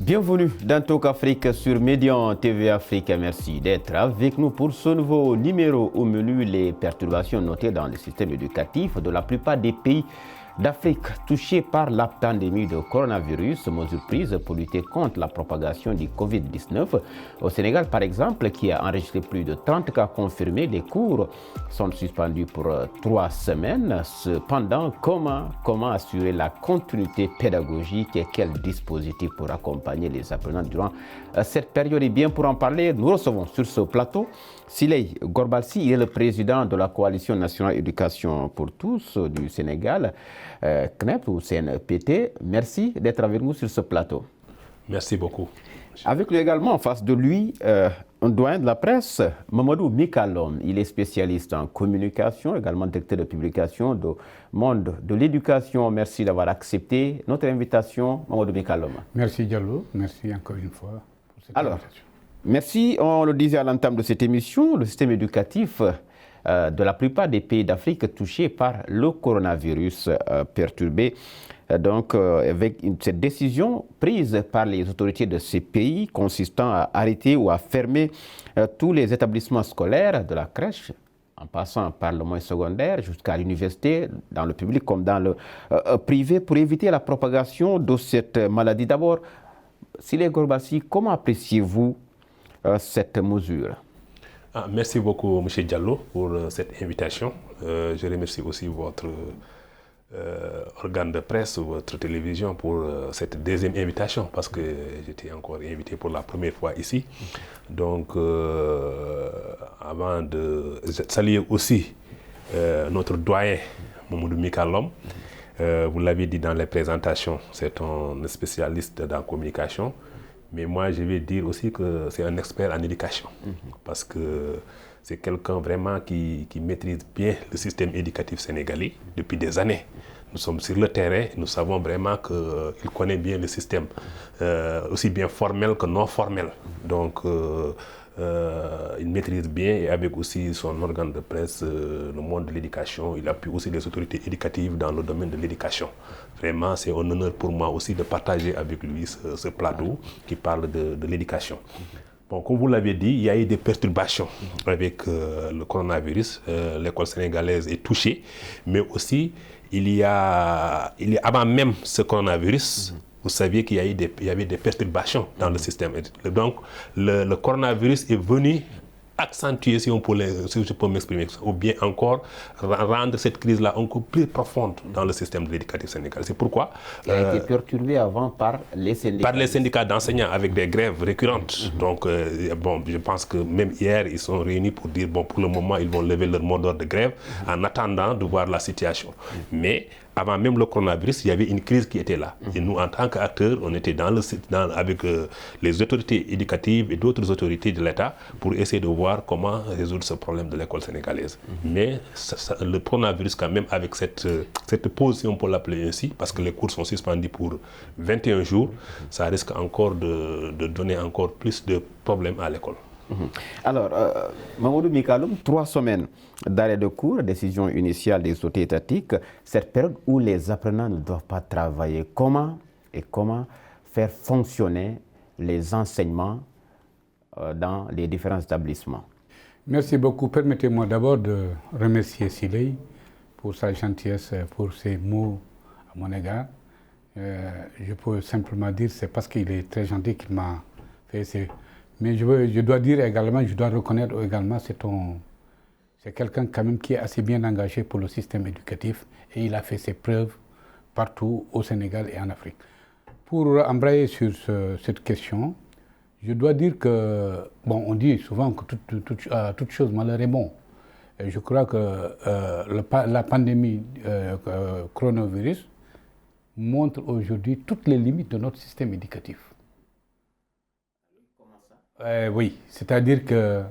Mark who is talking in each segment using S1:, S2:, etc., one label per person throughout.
S1: Bienvenue dans Talk Afrique sur Médian TV Afrique. Merci d'être avec nous pour ce nouveau numéro. Au menu, les perturbations notées dans le système éducatif de la plupart des pays d'Afrique touchés par la pandémie de coronavirus, mesures prises pour lutter contre la propagation du Covid-19. Au Sénégal, par exemple, qui a enregistré plus de 30 cas confirmés, les cours sont suspendus pour 3 semaines. Cependant, comment assurer la continuité pédagogique et quel dispositif pour accompagner les apprenants durant cette période? Et bien, pour en parler, nous recevons sur ce plateau Siley Gorbalsi, il est le président de la Coalition nationale éducation pour tous du Sénégal, CNEP ou CNPT. Merci d'être avec nous sur ce plateau.
S2: Merci beaucoup.
S1: Avec lui également, en face de lui, un doyen de la presse, Mamadou Mikalom. Il est spécialiste en communication, également directeur de publication du monde de l'éducation. Merci d'avoir accepté notre invitation, Mamadou Mikalom.
S3: Merci Diallo, merci encore une fois pour cette invitation.
S1: Merci. On le disait à l'entame de cette émission, le système éducatif de la plupart des pays d'Afrique touchés par le coronavirus perturbé. Donc, avec cette décision prise par les autorités de ces pays consistant à arrêter ou à fermer tous les établissements scolaires, de la crèche, en passant par le moyen secondaire jusqu'à l'université, dans le public comme dans le privé, pour éviter la propagation de cette maladie. D'abord, Siley Gorbalsi, comment appréciez-vous cette mesure?
S2: Merci beaucoup, M. Diallo, pour cette invitation. Je remercie aussi votre organe de presse, votre télévision pour cette deuxième invitation, parce que j'étais encore invité pour la première fois ici. Donc, avant de saluer aussi notre doyen, Mamadou Mikalom, vous l'avez dit dans les présentations, c'est un spécialiste dans la communication. Mais moi, je vais dire aussi que c'est un expert en éducation, parce que c'est quelqu'un vraiment qui maîtrise bien le système éducatif sénégalais depuis des années. Nous sommes sur le terrain, nous savons vraiment qu'il connaît bien le système, aussi bien formel que non formel. Donc, il maîtrise bien, et avec aussi son organe de presse, le monde de l'éducation, il appuie aussi les autorités éducatives dans le domaine de l'éducation. Vraiment, c'est un honneur pour moi aussi de partager avec lui ce plateau qui parle de l'éducation. Bon, comme vous l'avez dit, il y a eu des perturbations avec le coronavirus. L'école sénégalaise est touchée, mais aussi, il y a avant même ce coronavirus, vous saviez qu'il y avait des perturbations dans le système. Donc, le coronavirus est venu accentuer, si je peux m'exprimer, ou bien encore rendre cette crise-là encore plus profonde dans le système de l'éducation sénégalais. C'est pourquoi...
S1: Il a été perturbé avant par les syndicats.
S2: Par les syndicats d'enseignants avec des grèves récurrentes. Donc, bon, je pense que même hier, ils sont réunis pour dire, bon, pour le moment, ils vont lever leur mot d'ordre de grève en attendant de voir la situation. Mais avant même le coronavirus, il y avait une crise qui était là. Et nous, en tant qu'acteurs, on était avec les autorités éducatives et d'autres autorités de l'État pour essayer de voir comment résoudre ce problème de l'école sénégalaise. Mais le coronavirus, quand même, avec cette pause, si on peut l'appeler ainsi, parce que les cours sont suspendus pour 21 jours, ça risque encore de donner encore plus de problèmes à l'école.
S1: Alors, Mamadou Mikalom, 3 semaines d'arrêt de cours, décision initiale des autorités étatiques, cette période où les apprenants ne doivent pas travailler, comment faire fonctionner les enseignements dans les différents établissements?
S3: Merci beaucoup. Permettez-moi d'abord de remercier Siley pour sa gentillesse, pour ses mots à mon égard. Je peux simplement dire que c'est parce qu'il est très gentil qu'il m'a fait. Mais je dois dire également, je dois reconnaître également, c'est quelqu'un quand même qui est assez bien engagé pour le système éducatif et il a fait ses preuves partout au Sénégal et en Afrique. Pour embrayer sur cette question, je dois dire que, bon, on dit souvent que toute chose malheur est bon. Et je crois que la pandémie coronavirus montre aujourd'hui toutes les limites de notre système éducatif. Oui, c'est-à-dire que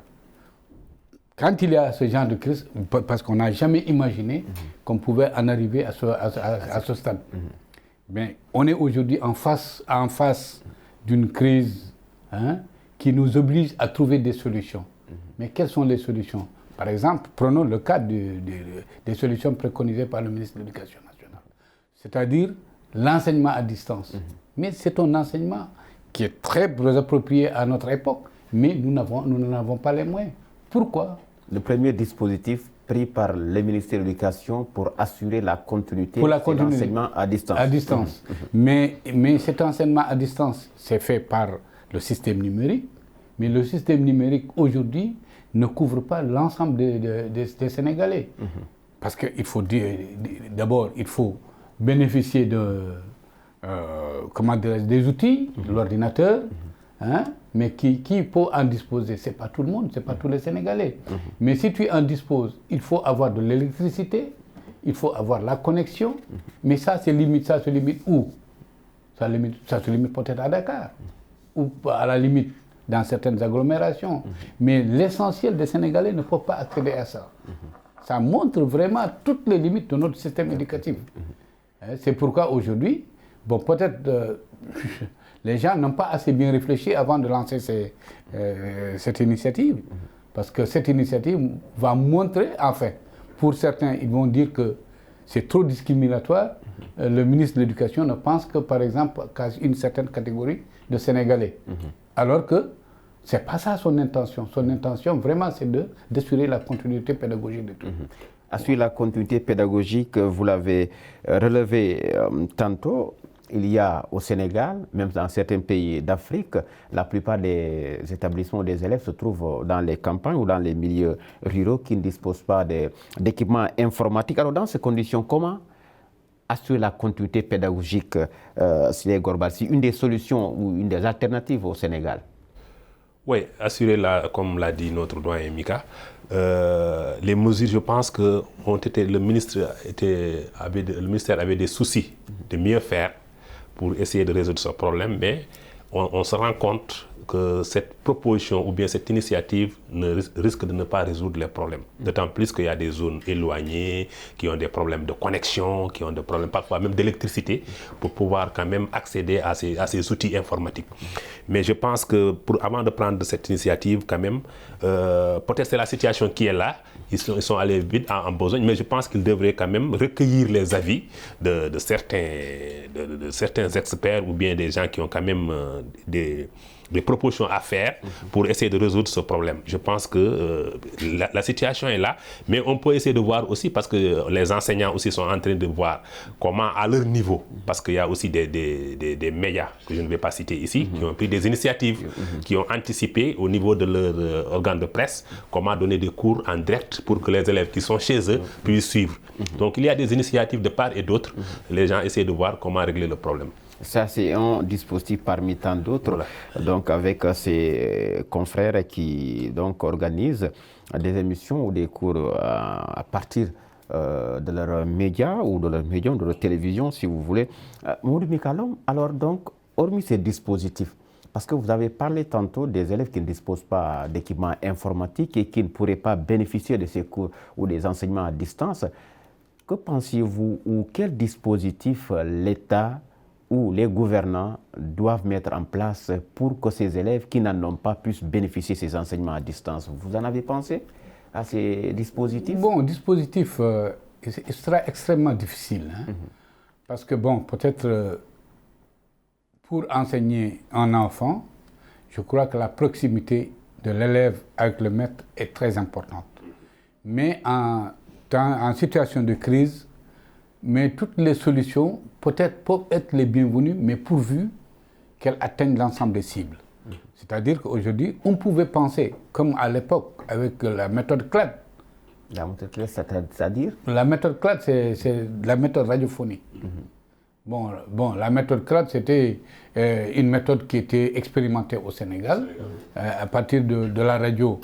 S3: quand il y a ce genre de crise, parce qu'on n'a jamais imaginé qu'on pouvait en arriver à ce stade, mais on est aujourd'hui en face d'une crise qui nous oblige à trouver des solutions. Mais quelles sont les solutions? Par exemple, prenons le cas des solutions préconisées par le ministre de l'Éducation nationale, c'est-à-dire l'enseignement à distance. Mais c'est un enseignement qui est très approprié à notre époque, mais nous n'en avons pas les moyens. Pourquoi?
S1: Le premier dispositif pris par le ministère de l'Éducation pour assurer la continuité de l'enseignement à distance.
S3: À distance. Mais cet enseignement à distance, c'est fait par le système numérique, mais le système numérique aujourd'hui ne couvre pas l'ensemble des Sénégalais. Parce qu'il faut d'abord, il faut bénéficier des outils, de l'ordinateur, hein, mais qui peut en disposer? Ce n'est pas tout le monde, ce n'est pas tous les Sénégalais. Mais si tu en disposes, il faut avoir de l'électricité, il faut avoir la connexion, mais ça se limite où? Ça se limite peut-être à Dakar, ou à la limite dans certaines agglomérations. Mais l'essentiel des Sénégalais ne peut pas accéder à ça. Ça montre vraiment toutes les limites de notre système éducatif. C'est pourquoi aujourd'hui, bon, peut-être les gens n'ont pas assez bien réfléchi avant de lancer cette initiative. Parce que cette initiative va montrer, enfin, pour certains, ils vont dire que c'est trop discriminatoire. Le ministre de l'Éducation ne pense que, par exemple, qu'à une certaine catégorie de Sénégalais. Alors que ce n'est pas ça son intention. Son intention, vraiment, c'est d'assurer la continuité pédagogique de tout.
S1: Assurer la continuité pédagogique, vous l'avez relevé tantôt. Il y a au Sénégal, même dans certains pays d'Afrique, la plupart des établissements des élèves se trouvent dans les campagnes ou dans les milieux ruraux qui ne disposent pas d'équipements informatiques. Alors dans ces conditions, comment assurer la continuité pédagogique, Siley Gorbarsi, une des solutions ou une des alternatives au Sénégal?
S2: Oui, assurer, comme l'a dit notre doyen Mika, les mesures, je pense que le ministère avait des soucis de mieux faire pour essayer de résoudre ce problème, mais on se rend compte que cette proposition ou bien cette initiative risque de ne pas résoudre les problèmes. D'autant plus qu'il y a des zones éloignées qui ont des problèmes de connexion, qui ont des problèmes parfois même d'électricité pour pouvoir quand même accéder à ces outils informatiques. Mais je pense que avant de prendre cette initiative quand même, peut-être c'est la situation qui est là, ils sont allés vite en besogne, mais je pense qu'ils devraient quand même recueillir les avis de certains experts ou bien des gens qui ont quand même des propositions à faire pour essayer de résoudre ce problème. Je pense que la situation est là, mais on peut essayer de voir aussi, parce que les enseignants aussi sont en train de voir comment, à leur niveau, parce qu'il y a aussi des médias, que je ne vais pas citer ici, qui ont pris des initiatives, qui ont anticipé au niveau de leur organe de presse, comment donner des cours en direct pour que les élèves qui sont chez eux puissent suivre. Donc il y a des initiatives de part et d'autre. Les gens essaient de voir comment régler le problème.
S1: Ça, c'est un dispositif parmi tant d'autres, voilà. Donc avec ses confrères qui donc, organisent des émissions ou des cours à partir de leurs médias ou de leurs médiums, de leur télévision, si vous voulez. Mamadou Mika Lom, alors donc, hormis ces dispositifs, parce que vous avez parlé tantôt des élèves qui ne disposent pas d'équipements informatiques et qui ne pourraient pas bénéficier de ces cours ou des enseignements à distance, que pensiez-vous ou quel dispositif l'État où les gouvernants doivent mettre en place pour que ces élèves qui n'en ont pas puissent bénéficier de ces enseignements à distance? Vous en avez pensé à ces dispositifs?
S3: Bon, dispositif, ce sera extrêmement difficile. Hein, parce que, bon, peut-être pour enseigner un enfant, je crois que la proximité de l'élève avec le maître est très importante. Mais en situation de crise, mais toutes les solutions peut-être peuvent être les bienvenues, mais pourvu qu'elles atteignent l'ensemble des cibles. C'est-à-dire qu'aujourd'hui, on pouvait penser, comme à l'époque, avec la méthode CLAD.
S1: La méthode CLAD, c'est-à-dire?
S3: La méthode CLAD, c'est la méthode radiophonique. Bon, la méthode CLAD, c'était une méthode qui était expérimentée au Sénégal. À partir de la radio,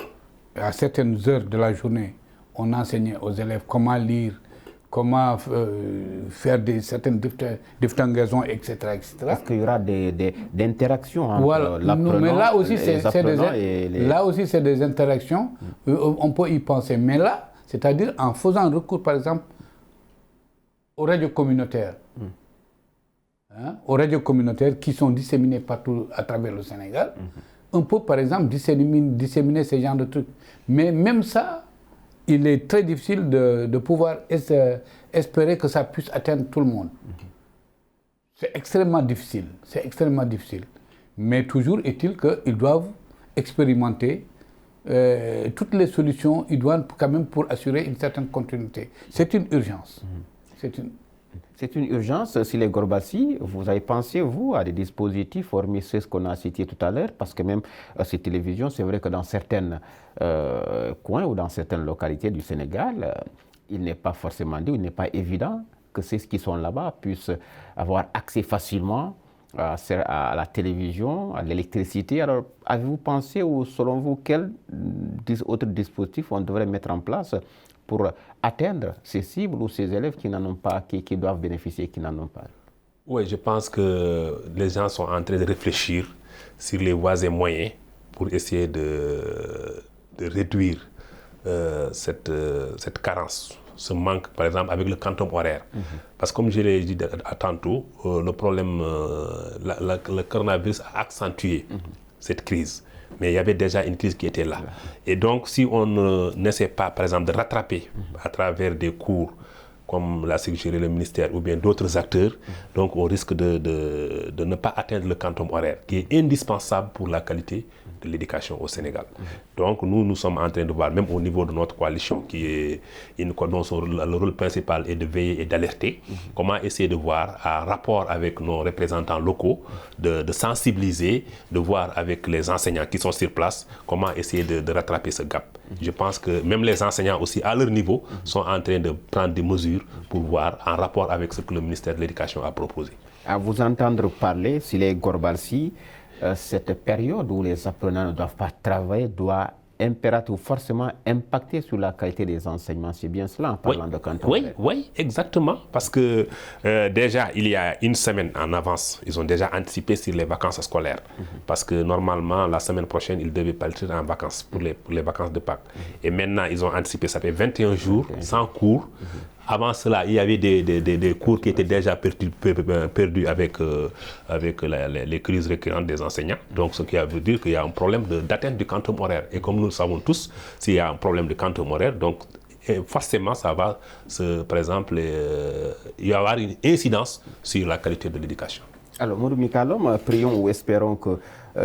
S3: à certaines heures de la journée, on enseignait aux élèves comment lire, comment faire certaines diphtongaisons, etc.
S1: Est-ce qu'il y aura des interactions entre
S3: voilà.
S1: l'apprenant
S3: mais là aussi,
S1: là
S3: aussi, c'est des interactions. On peut y penser. Mais là, c'est-à-dire en faisant recours, par exemple, aux radios communautaires. Aux radios communautaires qui sont disséminées partout à travers le Sénégal. On peut, par exemple, disséminer ce genre de trucs. Mais même ça, il est très difficile de pouvoir espérer que ça puisse atteindre tout le monde. C'est extrêmement difficile. Mais toujours est-il qu'ils doivent expérimenter toutes les solutions idoines quand même pour assurer une certaine continuité. C'est une urgence.
S1: C'est une urgence. Si les Gorbassi, vous avez pensé, vous, à des dispositifs, hormis ce qu'on a cité tout à l'heure, parce que même ces télévisions, c'est vrai que dans certains coins ou dans certaines localités du Sénégal, il n'est pas forcément dit, il n'est pas évident que ceux qui sont là-bas puissent avoir accès facilement à la télévision, à l'électricité. Alors, avez-vous pensé, ou selon vous, quels autres dispositifs on devrait mettre en place pour atteindre ces cibles ou ces élèves qui n'en ont pas, qui doivent bénéficier, qui n'en ont pas?
S2: Oui, je pense que les gens sont en train de réfléchir sur les voies et moyens pour essayer de réduire cette carence, ce manque, par exemple, avec le quantum horaire. Parce que comme je l'ai dit tantôt, le problème, le coronavirus a accentué cette crise. Mais il y avait déjà une crise qui était là. Et donc, si on n'essaie pas, par exemple, de rattraper à travers des cours, comme l'a suggéré le ministère ou bien d'autres acteurs, donc on risque de ne pas atteindre le quantum horaire, qui est indispensable pour la qualité de l'éducation au Sénégal. Donc nous sommes en train de voir, même au niveau de notre coalition, qui est une coalition, le rôle principal est de veiller et d'alerter, comment essayer de voir, en rapport avec nos représentants locaux, de sensibiliser, de voir avec les enseignants qui sont sur place, comment essayer de rattraper ce gap. Je pense que même les enseignants aussi, à leur niveau, sont en train de prendre des mesures pour voir en rapport avec ce que le ministère de l'Éducation a proposé.
S1: À vous entendre parler, si les Gorbassi, cette période où les apprenants ne doivent pas travailler doit impérativement forcément impacter sur la qualité des enseignements. C'est bien cela en parlant de quantum horaire.
S2: Oui, exactement. Parce que déjà, il y a une semaine en avance, ils ont déjà anticipé sur les vacances scolaires. Parce que normalement, la semaine prochaine, ils devaient partir en vacances pour les vacances de Pâques. Et maintenant, ils ont anticipé, ça fait 21 jours sans cours. Avant cela, il y avait des cours qui étaient déjà perdus avec les crises récurrentes des enseignants. Donc, ce qui veut dire qu'il y a un problème d'atteinte du quantum horaire. Et comme nous le savons tous, s'il y a un problème de quantum horaire, donc forcément, ça va, par exemple, il y avoir une incidence sur la qualité de l'éducation.
S1: Alors, Modou Mikalom, prions ou espérons que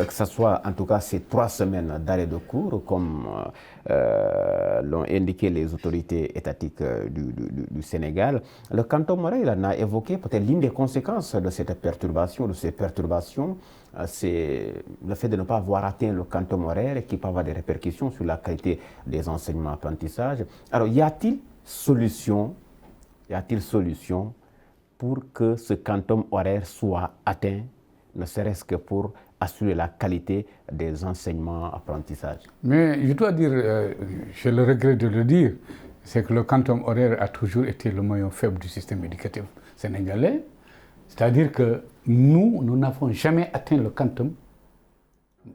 S1: ce soit en tout cas ces 3 semaines d'arrêt de cours, comme l'ont indiqué les autorités étatiques du Sénégal. Le quantum horaire, il en a évoqué peut-être l'une des conséquences de cette perturbation, c'est le fait de ne pas avoir atteint le quantum horaire et qui peut avoir des répercussions sur la qualité des enseignements-apprentissages. Alors, y a-t-il solution pour que ce quantum horaire soit atteint, ne serait-ce que pour assurer la qualité des enseignements-apprentissages?
S3: Mais je dois dire, j'ai le regret de le dire, c'est que le quantum horaire a toujours été le maillon faible du système éducatif sénégalais. C'est-à-dire que nous n'avons jamais atteint le quantum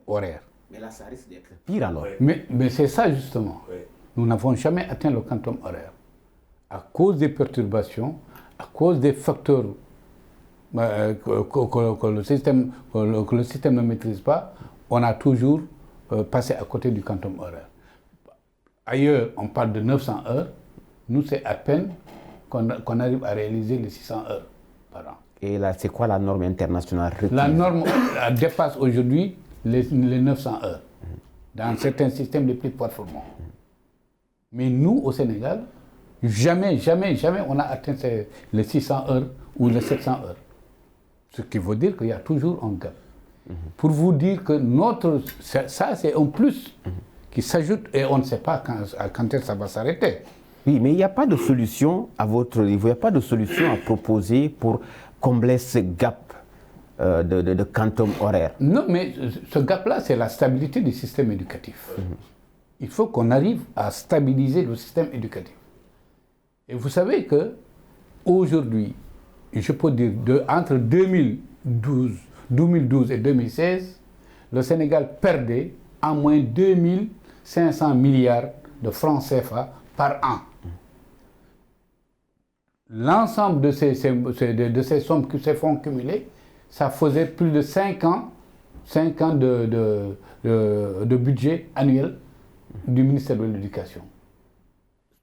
S3: horaire.
S1: Mais là, ça risque d'être pire alors.
S3: Mais c'est ça justement. Oui. Nous n'avons jamais atteint le quantum horaire. À cause des perturbations, à cause des facteurs que le système ne maîtrise pas, on a toujours passé à côté du quantum horaire. Ailleurs, on parle de 900 heures. Nous, c'est à peine qu'on arrive à réaliser les 600 heures par an.
S1: Et là, c'est quoi la norme internationale requise? La
S3: norme dépasse aujourd'hui les 900 heures dans certains systèmes les plus performants. Mais nous, au Sénégal, jamais on a atteint les 600 heures ou les 700 heures. Ce qui veut dire qu'il y a toujours un gap. Pour vous dire que ça c'est un plus qui s'ajoute et on ne sait pas quand ça va s'arrêter.
S1: Oui, mais il n'y a pas de solution à votre niveau, il n'y a pas de solution à proposer pour combler ce gap de quantum horaire.
S3: Non, mais ce gap-là, c'est la stabilité du système éducatif. Il faut qu'on arrive à stabiliser le système éducatif. Et vous savez que aujourd'hui, je peux dire entre 2012 et 2016, le Sénégal perdait en moins 2500 milliards de francs CFA par an. L'ensemble de ces sommes, ces fonds cumulés, ça faisait plus de 5 ans de budget annuel du ministère de l'Éducation.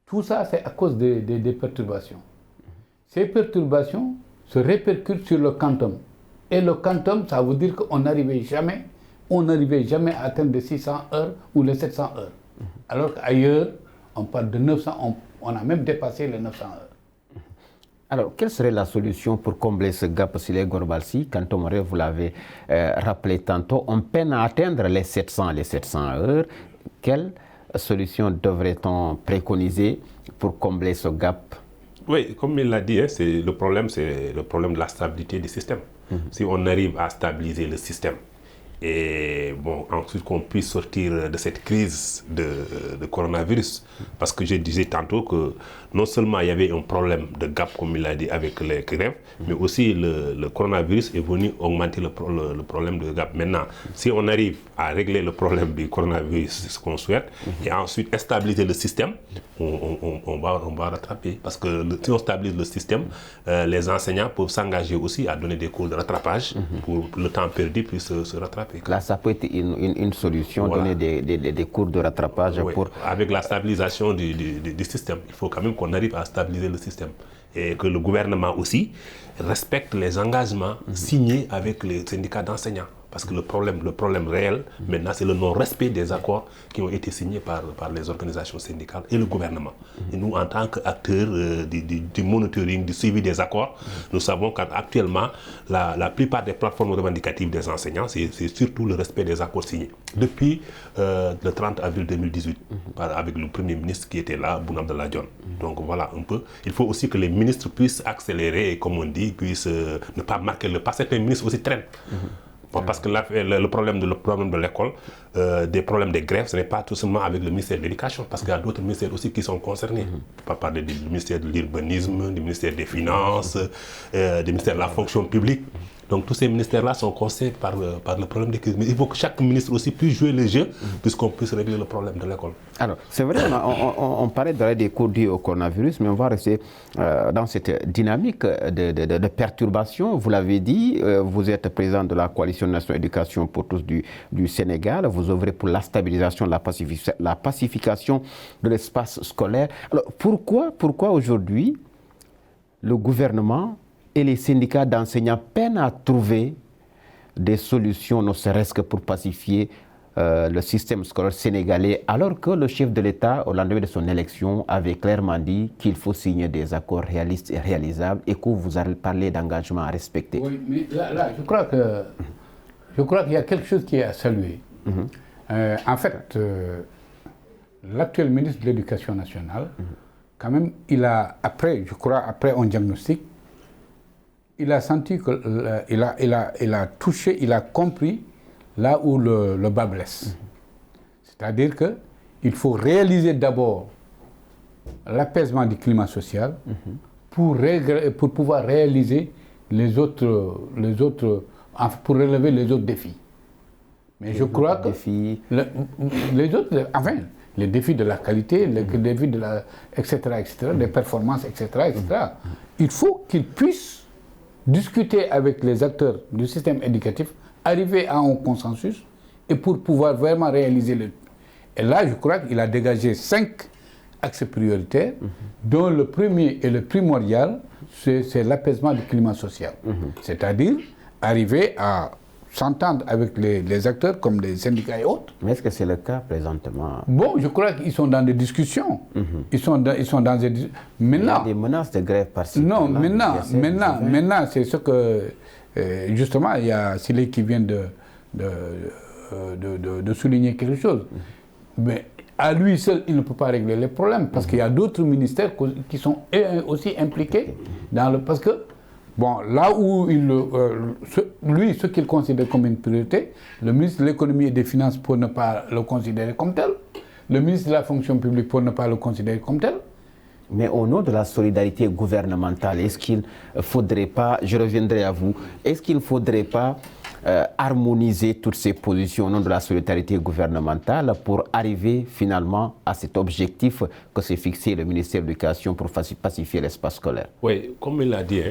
S3: Tout ça, c'est à cause des perturbations. Ces perturbations se répercutent sur le quantum Et le quantum, ça veut dire qu'on n'arrivait jamais à atteindre les 600 heures ou les 700 heures. Alors qu'ailleurs, on parle de 900, on a même dépassé les 900 heures.
S1: Alors, quelle serait la solution pour combler ce gap sur les Gorbalsi? Quand on vous l'avez rappelé tantôt, on peine à atteindre les 700 heures. Quelle solution devrait-on préconiser pour combler ce gap?
S2: Oui, comme il l'a dit, hein, c'est le problème de la stabilité du système. Si on arrive à stabiliser le système, et bon, ensuite qu'on puisse sortir de cette crise de coronavirus, parce que je disais tantôt que non seulement il y avait un problème de gap, comme il a dit, avec les grèves, mais aussi le coronavirus est venu augmenter le problème de gap. Maintenant, si on arrive à régler le problème du coronavirus, c'est ce qu'on souhaite, et ensuite stabiliser le système, on va rattraper. Parce que si on stabilise le système, les enseignants peuvent s'engager aussi à donner des cours de rattrapage pour que le temps perdu puisse se rattraper.
S1: Là, ça peut être une solution, voilà. Donner des cours de rattrapage.
S2: Oui, avec la stabilisation du système. Il faut quand même qu'on arrive à stabiliser le système. Et que le gouvernement aussi respecte les engagements signés avec les syndicats d'enseignants. Parce que le problème réel, maintenant, c'est le non-respect des accords qui ont été signés par les organisations syndicales et le gouvernement. Et nous, en tant qu'acteurs du monitoring, du suivi des accords, nous savons qu'actuellement, la plupart des plateformes revendicatives des enseignants, c'est surtout le respect des accords signés. Depuis le 30 avril 2018, avec le Premier ministre qui était là, Boun Abdallah Dionne. Donc voilà un peu. Il faut aussi que les ministres puissent accélérer, et comme on dit, puissent ne pas marquer le pas. Certains ministres aussi traînent. Bon, parce que là, le problème de l'école, des problèmes de grève, ce n'est pas tout simplement avec le ministère de l'Éducation, parce qu'il y a d'autres ministères aussi qui sont concernés. On peut parler du ministère de l'Urbanisme, du ministère des Finances, du ministère de la Fonction publique. Donc tous ces ministères-là sont concernés par le problème de crise. Mais il faut que chaque ministre aussi puisse jouer le jeu, puisqu'on puisse régler le problème de l'école.
S1: Alors, c'est vrai, on parlait des cours dus au coronavirus, mais on va rester dans cette dynamique de perturbation. Vous l'avez dit, vous êtes président de la Coalition nationale éducation pour tous du Sénégal. Vous œuvrez pour la stabilisation, la pacification de l'espace scolaire. Alors, pourquoi aujourd'hui le gouvernement et les syndicats d'enseignants peinent à trouver des solutions, ne serait-ce que pour pacifier le système scolaire sénégalais, alors que le chef de l'État, au lendemain de son élection, avait clairement dit qu'il faut signer des accords réalistes et réalisables et que vous allez parler d'engagement à respecter.
S3: Oui, mais là je crois qu'il y a quelque chose qui est à saluer. En fait, l'actuel ministre de l'Éducation nationale, quand même, après un diagnostic, il a senti qu'il a touché, il a compris là où le bas blesse. C'est-à-dire qu'il faut réaliser d'abord l'apaisement du climat social pour pouvoir réaliser pour relever les autres défis. Mais je crois que les défis de la qualité, les défis de etc., des performances, etc., il faut qu'ils puissent discuter avec les acteurs du système éducatif, arriver à un consensus et pour pouvoir vraiment réaliser Et là, je crois qu'il a dégagé 5 axes prioritaires, dont le premier et le primordial, c'est l'apaisement du climat social. C'est-à-dire arriver à s'entendre avec les acteurs comme les syndicats et autres.
S1: Mais est-ce que c'est le cas présentement?
S3: Bon, je crois qu'ils sont dans des discussions. Ils sont dans des discussions. Maintenant,
S1: il y a des menaces de grève par-ci.
S3: Non, maintenant, c'est ce que... justement, il y a Silé qui vient de souligner quelque chose. Mais à lui seul, il ne peut pas régler les problèmes, parce qu'il y a d'autres ministères qui sont aussi impliqués dans le... Parce que, bon, là où ce qu'il considère comme une priorité, le ministre de l'économie et des finances pour ne pas le considérer comme tel, le ministre de la fonction publique pour ne pas le considérer comme tel.
S1: Mais au nom de la solidarité gouvernementale, est-ce qu'il ne faudrait pas, je reviendrai à vous, est-ce qu'il ne faudrait pas harmoniser toutes ces positions au nom de la solidarité gouvernementale pour arriver finalement à cet objectif que s'est fixé le ministère de l'Éducation pour pacifier l'espace scolaire? Oui,
S2: comme il l'a dit,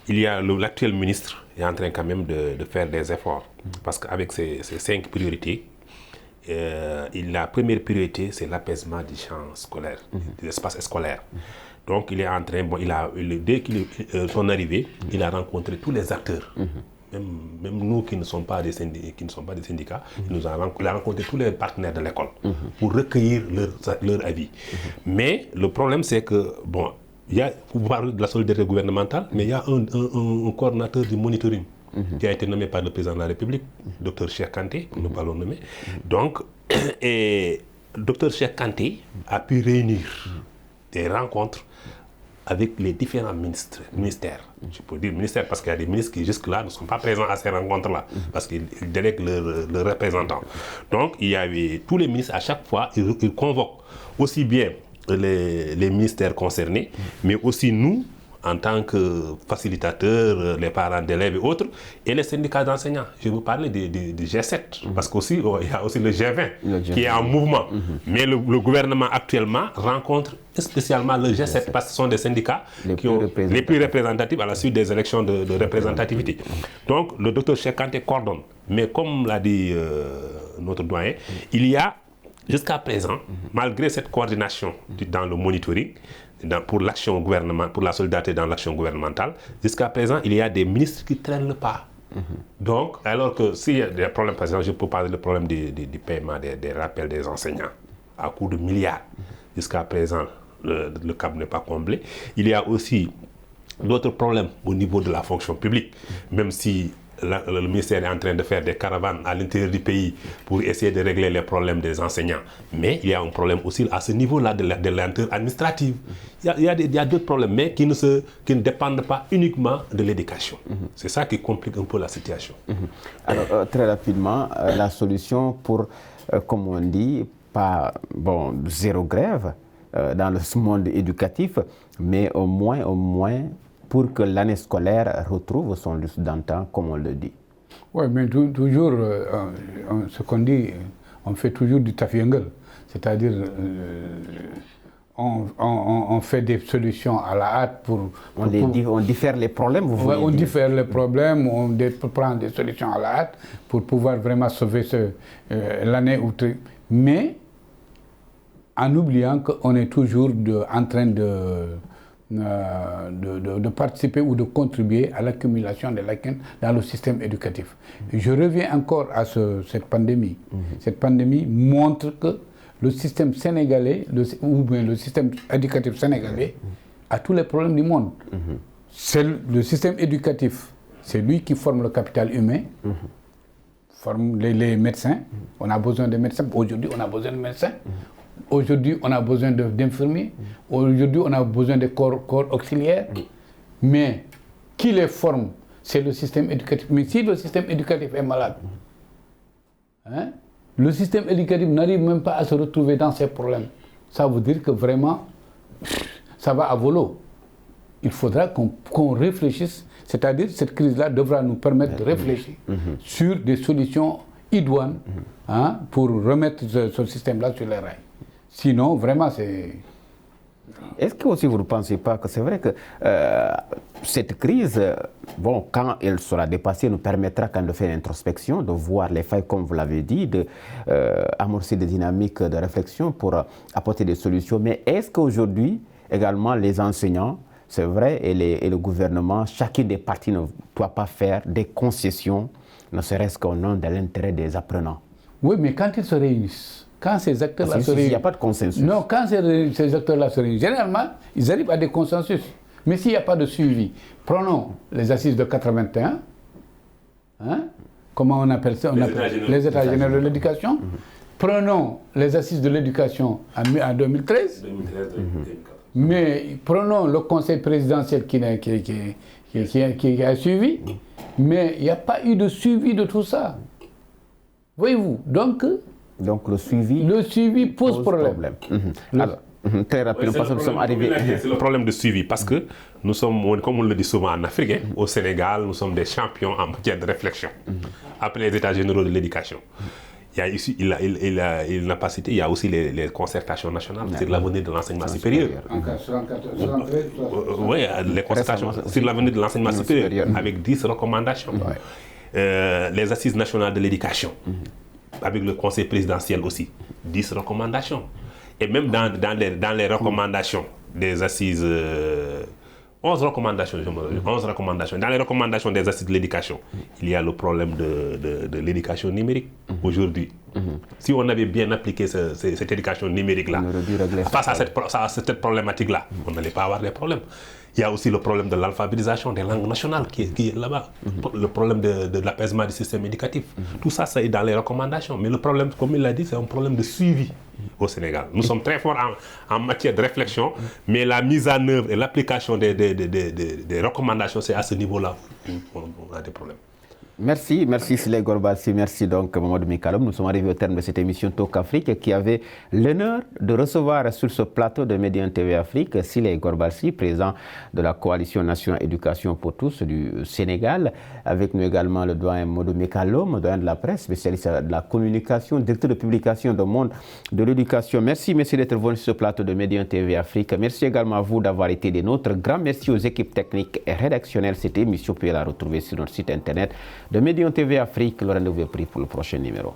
S2: l'actuel ministre est en train quand même de faire des efforts. Parce qu'avec ces 5 priorités, la première priorité, c'est l'apaisement du champ scolaire, de l'espace scolaire. Donc il est en train, dès son arrivée, il a rencontré tous les acteurs. même nous qui ne sommes pas des syndicats, il a rencontré tous les partenaires de l'école pour recueillir leur avis. Mais le problème, c'est que, bon, il y a, pour parler de la solidarité gouvernementale, mais il y a un coordonnateur du monitoring qui a été nommé par le président de la République, Dr Cheikh Kanté, pour ne pas le nommer. Donc, et Dr Cheikh Kanté a pu réunir des rencontres avec les différents ministères. Je peux dire ministères parce qu'il y a des ministres qui jusque-là ne sont pas présents à ces rencontres-là, parce qu'ils délèguent leurs représentants. Donc, il y avait tous les ministres, à chaque fois, ils convoquent aussi bien les ministères concernés, mais aussi nous, en tant que facilitateurs, les parents d'élèves et autres, et les syndicats d'enseignants. Je veux parler du G7, parce qu'il y a aussi le G20 qui est en mouvement. Mais le gouvernement actuellement rencontre spécialement le G7 parce que ce sont des syndicats les plus représentatifs à la suite des élections de représentativité. Donc le docteur Cheikh Kanté coordonne. Mais comme l'a dit notre doyen, il y a jusqu'à présent, malgré cette coordination dans le monitoring, pour l'action gouvernementale, pour la solidarité dans l'action gouvernementale, jusqu'à présent, il y a des ministres qui traînent le pas. Donc, alors que s'il y a des problèmes, par exemple, je peux parler du problème du paiement des rappels des enseignants à coût de milliards. Jusqu'à présent, le cap n'est pas comblé. Il y a aussi d'autres problèmes au niveau de la fonction publique, même si le ministère est en train de faire des caravanes à l'intérieur du pays pour essayer de régler les problèmes des enseignants. Mais il y a un problème aussi à ce niveau-là de lenteur administrative. Il y a d'autres problèmes, mais qui ne dépendent pas uniquement de l'éducation. C'est ça qui complique un peu la situation.
S1: Alors, très rapidement, la solution pour, comme on dit, pas zéro grève dans ce monde éducatif, mais au moins, pour que l'année scolaire retrouve son lustre d'antan, comme on le dit.
S3: Oui, mais toujours, ce qu'on dit, on fait toujours du tafiengel. C'est-à-dire, on fait des solutions à la hâte pour
S1: on diffère les problèmes, vous voulez dire.
S3: On diffère les problèmes, on prend des solutions à la hâte pour pouvoir vraiment sauver l'année. Mais en oubliant qu'on est toujours en train de participer ou de contribuer à l'accumulation des lacunes dans le système éducatif. Je reviens encore à cette pandémie. Cette pandémie montre que le système sénégalais, ou bien le système éducatif sénégalais, a tous les problèmes du monde. C'est le système éducatif, c'est lui qui forme le capital humain, forme les médecins. On a besoin de médecins. Aujourd'hui, on a besoin de médecins. Aujourd'hui, on a besoin d'infirmiers. Aujourd'hui, on a besoin de corps auxiliaires. Mais qui les forme? C'est le système éducatif. Mais si le système éducatif est malade, le système éducatif n'arrive même pas à se retrouver dans ces problèmes. Ça veut dire que vraiment, ça va à volo. Il faudra qu'on réfléchisse. C'est-à-dire, cette crise-là devra nous permettre de réfléchir sur des solutions idoines pour remettre ce système-là sur les rails. Sinon, vraiment, c'est...
S1: Est-ce que aussi vous ne pensez pas que c'est vrai que cette crise, quand elle sera dépassée, nous permettra quand même de faire une introspection, de voir les failles, comme vous l'avez dit, d'amorcer des dynamiques de réflexion pour apporter des solutions. Mais est-ce qu'aujourd'hui, également, les enseignants, c'est vrai, et le gouvernement, chacune des parties ne doit pas faire des concessions, ne serait-ce qu'au nom de l'intérêt des apprenants?
S3: Oui, mais quand ils se réunissent, quand ces acteurs-là se réunissent...
S1: Il n'y a pas de consensus.
S3: Non, quand ces acteurs-là se réunissent, généralement, ils arrivent à des consensus. Mais s'il n'y a pas de suivi, prenons les assises de 81, comment on appelle ça? Les États généraux de l'éducation. Prenons les assises de l'éducation en 2013. Mais prenons le conseil présidentiel qui a suivi. Mais il n'y a pas eu de suivi de tout ça. Voyez-vous, donc
S1: le suivi
S3: pose problème.
S1: Alors, très rapidement, parce que nous sommes arrivés...
S2: C'est le problème de suivi, parce que nous sommes, comme on le dit souvent en Afrique, au Sénégal, nous sommes des champions en matière de réflexion. Après les États généraux de l'éducation. Il n'a pas cité, il y a aussi les concertations nationales sur l'avenir de l'enseignement supérieur. Oui, les concertations sur l'avenir de l'enseignement supérieur, avec 10 recommandations. Les assises nationales de l'éducation, avec le conseil présidentiel aussi, 10 recommandations. Et même dans les recommandations des assises 11 recommandations, 11 recommandations. Dans les recommandations des assises de l'éducation, il y a le problème de l'éducation numérique aujourd'hui. Si on avait bien appliqué cette éducation numérique-là, face à cette problématique-là, on n'allait pas avoir des problèmes. Il y a aussi le problème de l'alphabétisation des langues nationales qui est là-bas. Le problème de l'apaisement du système éducatif. Tout ça, c'est dans les recommandations. Mais le problème, comme il l'a dit, c'est un problème de suivi au Sénégal. Nous sommes très forts en matière de réflexion, mais la mise en œuvre et l'application des recommandations, c'est à ce niveau-là où on a des problèmes.
S1: Merci Siley Gorbalsi, merci donc Mamadou Mika Lom. Nous sommes arrivés au terme de cette émission Talk Afrique qui avait l'honneur de recevoir sur ce plateau de Médian TV Afrique Siley Gorbalsi, président de la Coalition nationale éducation pour tous du Sénégal. Avec nous également le doyen Mamadou Mika Lom, doyen de la presse, spécialiste de la communication, directeur de publication du Monde de l'éducation. Merci messieurs d'être venus sur ce plateau de Médian TV Afrique. Merci également à vous d'avoir été des nôtres. Grand merci aux équipes techniques et rédactionnelles. Cette émission, vous pouvez la retrouver sur notre site internet de Médian TV Afrique. Le rendez-vous est pris pour le prochain numéro.